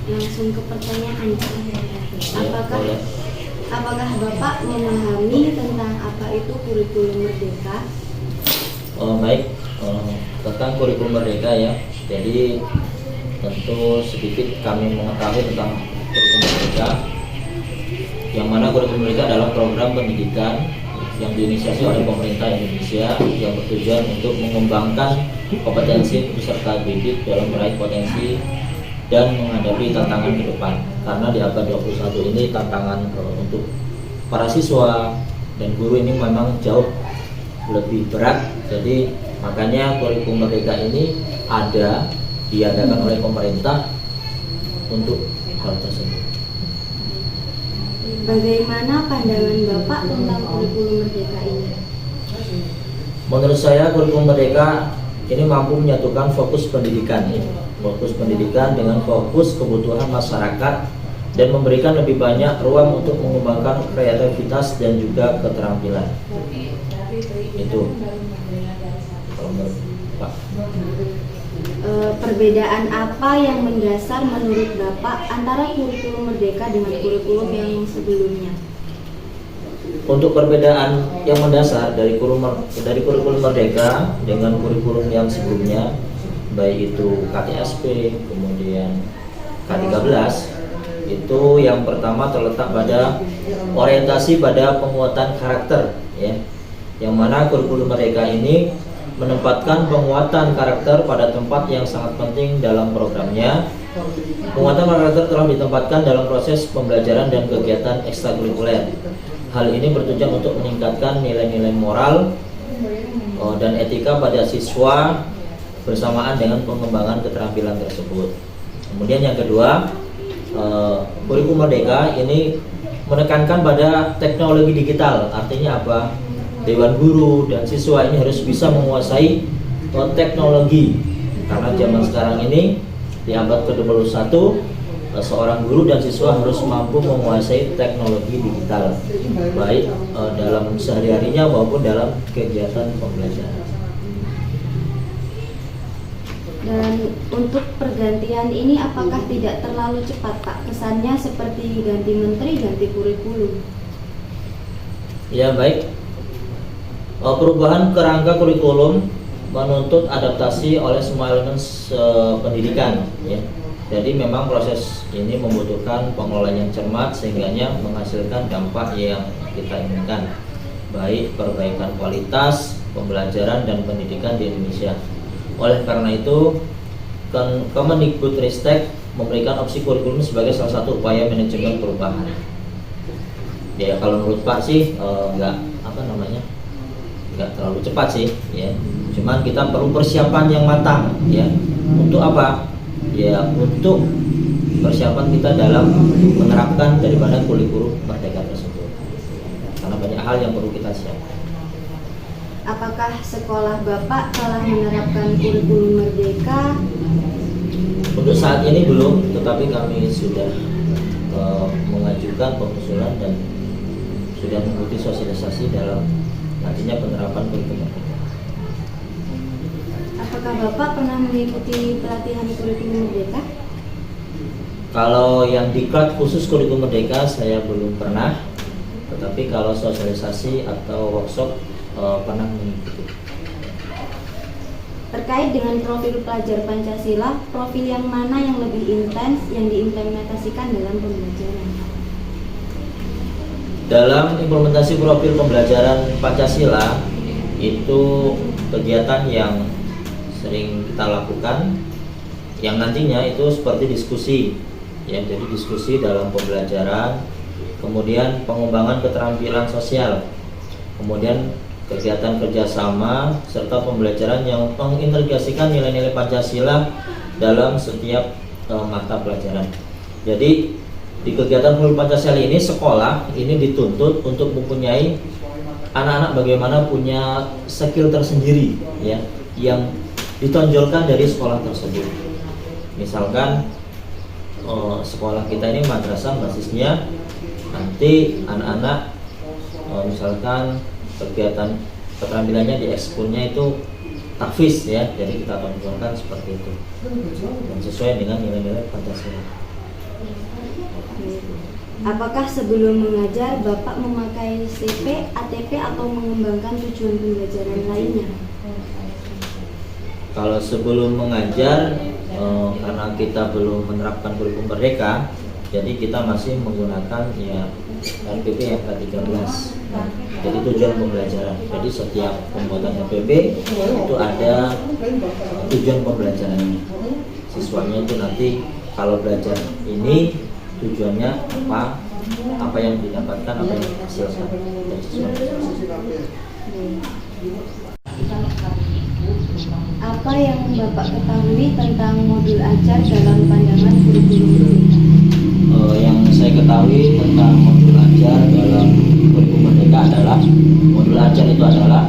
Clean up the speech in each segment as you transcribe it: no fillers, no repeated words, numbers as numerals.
langsung ke pertanyaan. Apakah boleh. apakah Bapak memahami tentang apa itu kurikulum merdeka? Baik, tentang kurikulum merdeka ya. Jadi tentu sedikit kami mengetahui tentang kurikulum merdeka, yang mana kurikulum merdeka adalah program pendidikan yang diinisiasi oleh pemerintah Indonesia yang bertujuan untuk mengembangkan kompetensi peserta didik dalam meraih potensi dan menghadapi tantangan ke depan. Karena di abad 21 ini tantangan untuk para siswa dan guru ini memang jauh lebih berat. Jadi makanya kurikulum merdeka ini diadakan oleh pemerintah untuk hal tersebut. Bagaimana pandangan Bapak tentang kurikulum merdeka ini? Menurut saya kurikulum merdeka ini mampu menyatukan fokus pendidikan dengan fokus kebutuhan masyarakat dan memberikan lebih banyak ruang untuk mengembangkan kreativitas dan juga keterampilan. Itu kalau menurut Pak. Perbedaan apa yang mendasar menurut Bapak antara kurikulum merdeka dengan kurikulum yang sebelumnya? Untuk perbedaan yang mendasar dari kurikulum merdeka dengan kurikulum yang sebelumnya, baik itu KTSP kemudian K13, itu yang pertama terletak pada orientasi pada penguatan karakter ya, yang mana kurikulum merdeka ini menempatkan penguatan karakter pada tempat yang sangat penting dalam programnya. Penguatan karakter telah ditempatkan dalam proses pembelajaran dan kegiatan ekstrakurikuler. Hal ini bertujuan untuk meningkatkan nilai-nilai moral dan etika pada siswa bersamaan dengan pengembangan keterampilan tersebut. Kemudian yang kedua, kurikulum merdeka ini menekankan pada teknologi digital. Artinya apa? Dewan guru dan siswa ini harus bisa menguasai teknologi, karena zaman sekarang ini di abad ke-21 seorang guru dan siswa harus mampu menguasai teknologi digital, baik dalam sehari-harinya maupun dalam kegiatan pembelajaran. Dan untuk pergantian ini apakah tidak terlalu cepat, Pak? Kesannya seperti ganti menteri, ganti kurikulum. Ya, baik. Perubahan kerangka kurikulum menuntut adaptasi oleh semua elemen pendidikan ya. Jadi memang proses ini membutuhkan pengelolaan yang cermat sehingga menghasilkan dampak yang kita inginkan, baik perbaikan kualitas pembelajaran dan pendidikan di Indonesia. Oleh karena itu, Kemendikbudristek memberikan opsi kurikulum sebagai salah satu upaya manajemen perubahan. Ya, kalau menurut Pak sih nggak terlalu cepat sih ya, cuman kita perlu persiapan yang matang ya. Untuk apa ya? Untuk persiapan kita dalam menerapkan daripada kurikulum merdeka tersebut, karena banyak hal yang perlu kita siapkan. Apakah sekolah Bapak telah menerapkan kurikulum merdeka? Untuk saat ini belum, tetapi kami sudah mengajukan pengusulan dan sudah mengikuti sosialisasi dalam nantinya penerapan kurikulum merdeka. Apakah Bapak pernah mengikuti pelatihan kurikulum merdeka? Kalau yang diklat khusus kurikulum merdeka saya belum pernah, tetapi kalau sosialisasi atau workshop pernah mengikuti. Terkait dengan profil pelajar Pancasila, profil yang mana yang lebih intens yang diimplementasikan dalam pembelajaran? Dalam implementasi profil pembelajaran Pancasila itu kegiatan yang sering kita lakukan, yang nantinya itu seperti diskusi ya, jadi diskusi dalam pembelajaran, kemudian pengembangan keterampilan sosial, kemudian kegiatan kerjasama serta pembelajaran yang mengintegrasikan nilai-nilai Pancasila dalam setiap mata pelajaran. Jadi di kegiatan profil Pancasila ini sekolah ini dituntut untuk mempunyai anak-anak bagaimana punya skill tersendiri ya, yang ditonjolkan dari sekolah tersebut. Misalkan sekolah kita ini madrasah basisnya nanti anak-anak misalkan kegiatan keterampilannya di ekskulnya itu tahfiz ya, jadi kita tonjolkan seperti itu dan sesuai dengan nilai-nilai Pancasila. Apakah sebelum mengajar Bapak memakai CP, ATP atau mengembangkan tujuan pembelajaran lainnya? Kalau sebelum mengajar, karena kita belum menerapkan kurikulum merdeka, jadi kita masih menggunakan ya RPP yang ke-13. Jadi tujuan pembelajaran. Jadi setiap pembuatan RPP itu ada tujuan pembelajarannya. Siswanya itu nanti kalau belajar ini tujuannya apa yang didapatkan, apa yang dihasilkan dari siswa. Apa yang Bapak ketahui tentang modul ajar dalam pandangan kurikulum merdeka? Yang saya ketahui tentang modul ajar dalam kurikulum merdeka adalah modul ajar itu adalah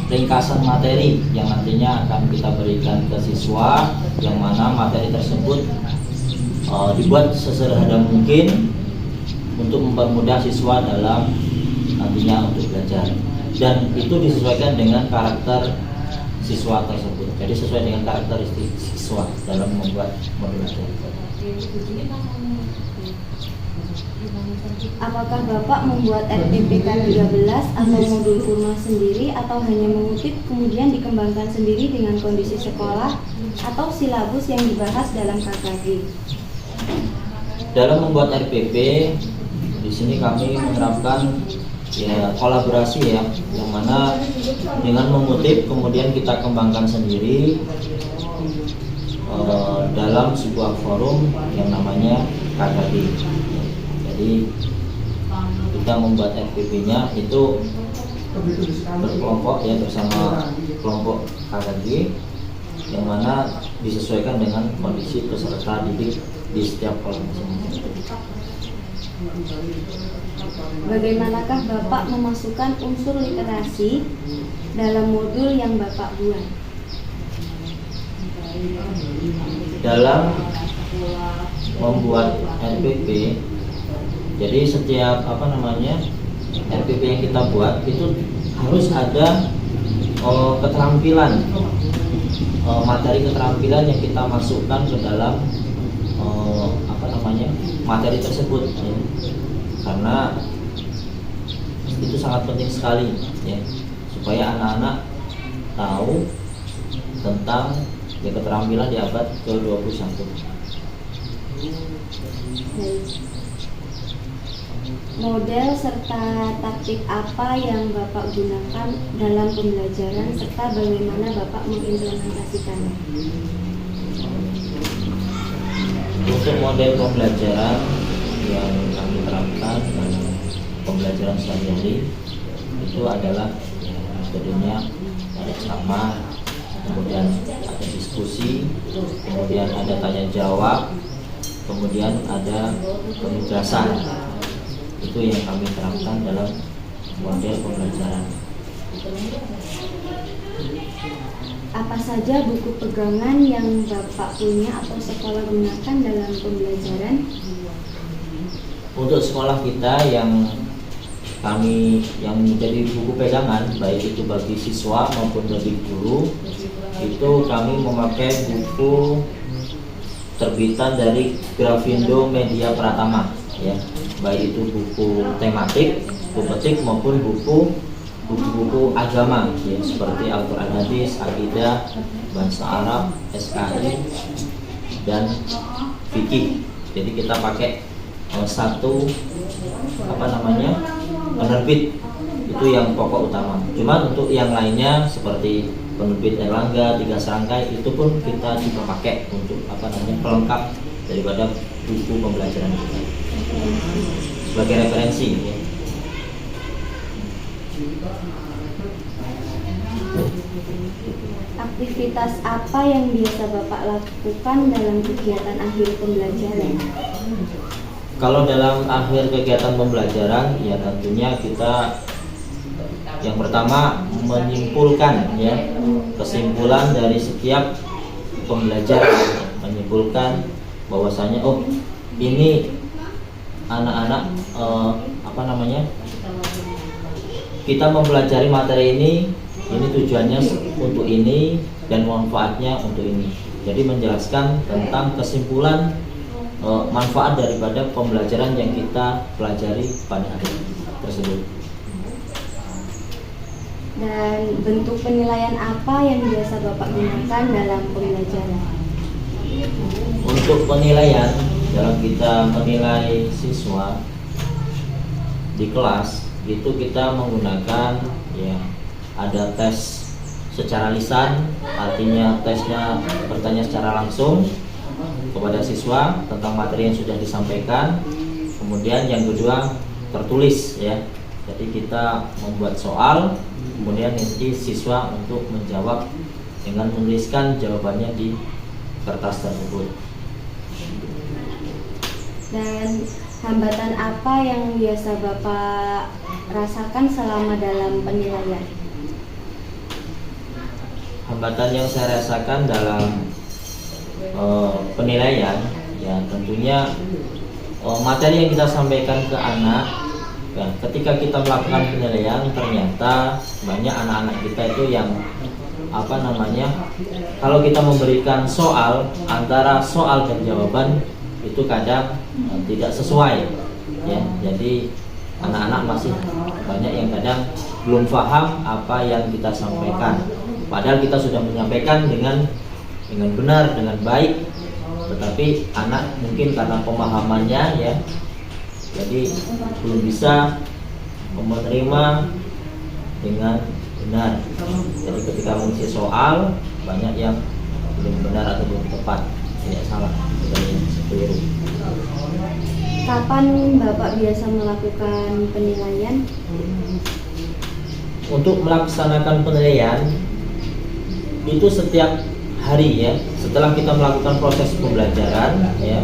ringkasan materi yang nantinya akan kita berikan ke siswa, yang mana materi tersebut dibuat sesederhana mungkin untuk mempermudah siswa dalam nantinya untuk belajar, dan itu disesuaikan dengan karakter siswa tersebut. Jadi sesuai dengan karakteristik siswa dalam membuat modul ajar. Apakah Bapak membuat RPP K13 atau modul kurma sendiri, atau hanya mengutip kemudian dikembangkan sendiri dengan kondisi sekolah atau silabus yang dibahas dalam KKG? Dalam membuat RPP, di sini kami menerapkan ya kolaborasi ya, yang mana dengan mengutip kemudian kita kembangkan sendiri dalam sebuah forum yang namanya KKG. Jadi kita membuat RPP-nya itu berkelompok ya, bersama kelompok KKG, yang mana disesuaikan dengan kondisi peserta didik di setiap kelompok. Bagaimanakah Bapak memasukkan unsur literasi dalam modul yang Bapak buat? Dalam membuat RPP, jadi setiap RPP yang kita buat itu harus ada keterampilan, materi keterampilan yang kita masukkan ke dalam materi tersebut ya. Karena itu sangat penting sekali ya, supaya anak-anak tahu tentang ya, keterampilan di abad ke-21. Model serta taktik apa yang Bapak gunakan dalam pembelajaran, serta bagaimana Bapak mengimplementasikannya? Untuk model pembelajaran yang kami terapkan dalam pembelajaran sehari-hari itu adalah ya, metodenya ada ceramah, kemudian ada diskusi, kemudian ada tanya jawab, kemudian ada penugasan. Itu yang kami terapkan dalam model pembelajaran. Apa saja buku pegangan yang Bapak punya atau sekolah gunakan dalam pembelajaran? Untuk sekolah kita yang menjadi buku pegangan, baik itu bagi siswa maupun bagi guru, itu kami memakai buku terbitan dari Grafindo Media Pratama ya, baik itu buku tematik, buku petik maupun buku-buku agama ya, seperti Al-Quran Hadis, Akidah, Bahasa Arab, SKI, dan Fikih. Jadi kita pakai satu penerbit, itu yang pokok utama. Cuma untuk yang lainnya seperti penerbit Erlangga, 3 serangkai, itu pun kita juga pakai untuk pelengkap daripada buku pembelajaran kita sebagai referensi ya. Aktivitas apa yang biasa Bapak lakukan dalam kegiatan akhir pembelajaran? Kalau dalam akhir kegiatan pembelajaran ya tentunya kita yang pertama menyimpulkan ya, kesimpulan dari setiap pembelajaran, menyimpulkan bahwasanya ini anak-anak kita mempelajari materi ini ini tujuannya untuk ini dan manfaatnya untuk ini. Jadi menjelaskan tentang kesimpulan manfaat daripada pembelajaran yang kita pelajari pada hari tersebut. Dan bentuk penilaian apa yang biasa Bapak gunakan dalam pembelajaran? Untuk penilaian, dalam kita menilai siswa di kelas itu kita menggunakan ya ada tes secara lisan, artinya tesnya bertanya secara langsung kepada siswa tentang materi yang sudah disampaikan. Kemudian yang kedua tertulis ya. Jadi kita membuat soal, kemudian nanti siswa untuk menjawab dengan menuliskan jawabannya di kertas tersebut. Dan hambatan apa yang biasa Bapak rasakan selama dalam penilaian? Hambatan yang saya rasakan dalam penilaian ya tentunya materi yang kita sampaikan ke anak ya, ketika kita melakukan penilaian ternyata banyak anak-anak kita itu yang kalau kita memberikan soal antara soal dan jawaban itu kadang tidak sesuai ya. Jadi anak-anak masih banyak yang kadang belum paham apa yang kita sampaikan, padahal kita sudah menyampaikan dengan benar, dengan baik, tetapi anak mungkin karena pemahamannya ya jadi belum bisa menerima dengan benar. Jadi ketika mengisi soal banyak yang belum benar atau belum tepat, tidak salah, keliru. Kapan Bapak biasa melakukan penilaian? Untuk melaksanakan penilaian itu setiap hari ya, setelah kita melakukan proses pembelajaran ya,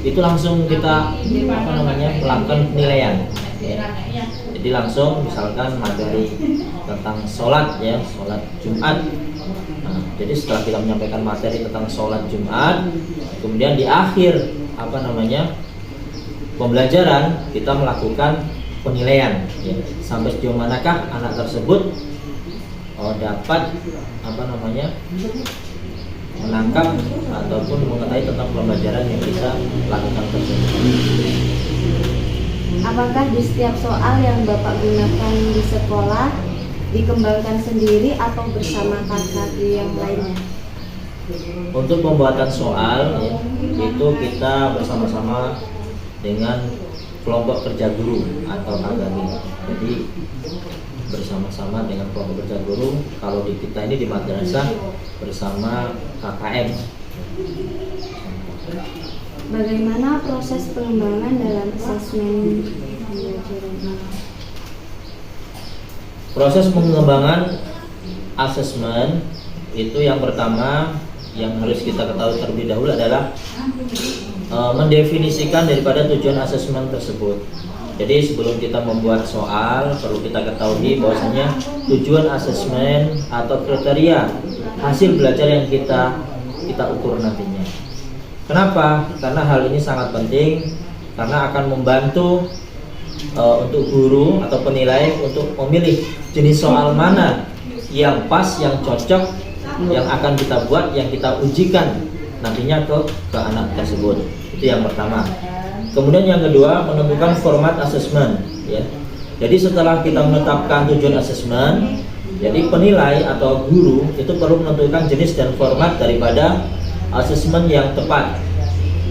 itu langsung kita melakukan penilaian ya. Jadi langsung misalkan materi tentang sholat ya, sholat Jumat. Nah, jadi setelah kita menyampaikan materi tentang sholat Jumat, kemudian di akhir pembelajaran kita melakukan penilaian ya, sampai sejauh manakah anak tersebut dapat menangkap ataupun mengetahui tentang pembelajaran yang kita lakukan tersebut. Apakah di setiap soal yang Bapak gunakan di sekolah dikembangkan sendiri atau bersama kakak yang lainnya? Untuk pembuatan soal ya, itu kita bersama-sama dengan kelompok kerja guru atau KKG. Jadi bersama-sama dengan kelompok kerja guru. Kalau di kita ini di madrasah bersama KKM. Bagaimana proses pengembangan dalam asesmen pembelajaran? Proses pengembangan asesmen itu yang pertama yang harus kita ketahui terlebih dahulu adalah mendefinisikan daripada tujuan asesmen tersebut. Jadi sebelum kita membuat soal perlu kita ketahui bahwasanya tujuan asesmen atau kriteria hasil belajar yang kita ukur nantinya. Kenapa? Karena hal ini sangat penting karena akan membantu untuk guru atau penilai untuk memilih jenis soal mana yang pas, yang cocok, yang akan kita buat, yang kita ujikan nantinya ke anak tersebut. Itu yang pertama. Kemudian yang kedua, menentukan format asesmen ya. Jadi setelah kita menetapkan tujuan asesmen, jadi penilai atau guru itu perlu menentukan jenis dan format daripada asesmen yang tepat.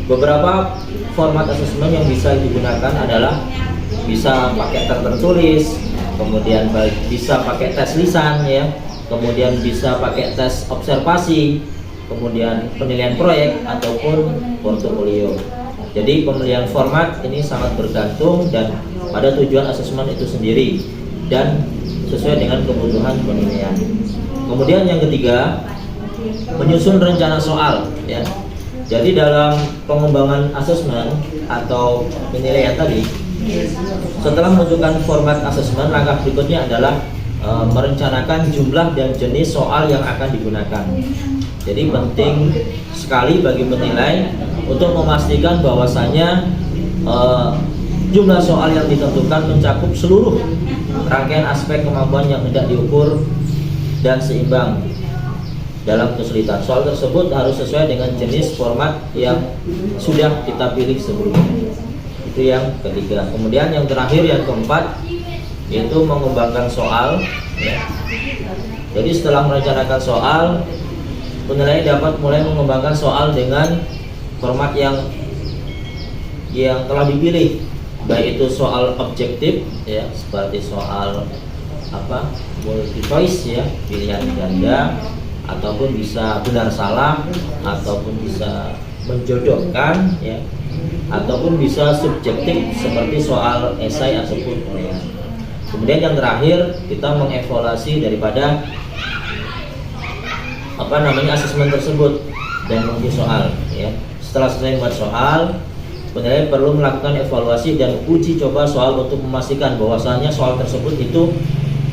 Beberapa format asesmen yang bisa digunakan adalah bisa pakai tertulis, kemudian bisa pakai tes lisan ya, kemudian bisa pakai tes observasi, kemudian penilaian proyek ataupun portofolio. Jadi pemilihan format ini sangat bergantung dan pada tujuan asesmen itu sendiri dan sesuai dengan kebutuhan penilaian. Kemudian yang ketiga, menyusun rencana soal ya. Jadi dalam pengembangan asesmen atau penilaian tadi, setelah menentukan format asesmen, langkah berikutnya adalah merencanakan jumlah dan jenis soal yang akan digunakan. Jadi penting sekali bagi penilai untuk memastikan bahwasanya jumlah soal yang ditentukan mencakup seluruh rangkaian aspek kemampuan yang hendak diukur dan seimbang dalam kesulitan. Soal tersebut harus sesuai dengan jenis format yang sudah kita pilih sebelumnya. Itu yang ketiga. Kemudian yang terakhir, yang keempat, yaitu mengembangkan soal, ya. Jadi setelah merencanakan soal, penilai dapat mulai mengembangkan soal dengan format yang telah dipilih, baik itu soal objektif, ya, seperti soal multi choice, ya, pilihan ganda, ataupun bisa benar salah, ataupun bisa menjodohkan, ya, ataupun bisa subjektif seperti soal esai ataupun uraian. Kemudian yang terakhir, kita mengevaluasi daripada asesmen tersebut dan menguji soal, ya. Setelah selesai membuat soal, penilai perlu melakukan evaluasi dan uji coba soal untuk memastikan bahwasannya soal tersebut itu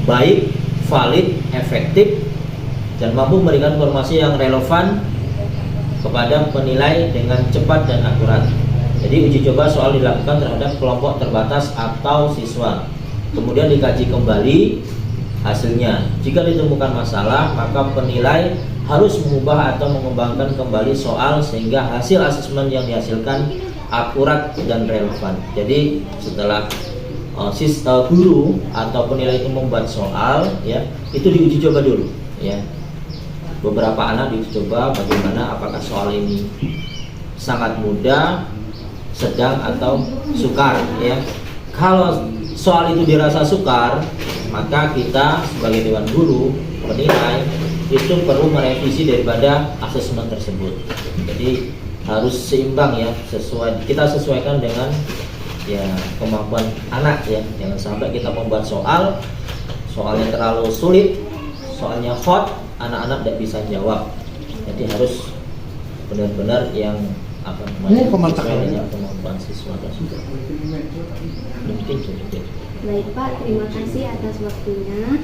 baik, valid, efektif, dan mampu memberikan informasi yang relevan kepada penilai dengan cepat dan akurat. Jadi uji coba soal dilakukan terhadap kelompok terbatas atau siswa. Kemudian dikaji kembali hasilnya. Jika ditemukan masalah, maka penilai harus mengubah atau mengembangkan kembali soal sehingga hasil asesmen yang dihasilkan akurat dan relevan. Jadi setelah guru atau penilai itu membuat soal, ya, itu diuji coba dulu, ya. Beberapa anak diuji coba bagaimana, apakah soal ini sangat mudah, sedang atau sukar, ya. Kalau soal itu dirasa sukar, maka kita sebagai dewan guru penilai itu perlu merevisi daripada asesmen tersebut. Jadi harus seimbang, ya, kita sesuaikan dengan, ya, kemampuan anak, ya. Jangan sampai kita membuat soalnya terlalu sulit, soalnya hot, anak-anak tidak bisa jawab. Jadi harus benar-benar yang sesuai dengan kemampuan siswa tersebut. Mungkin cukup. Baik Pak, terima kasih atas waktunya.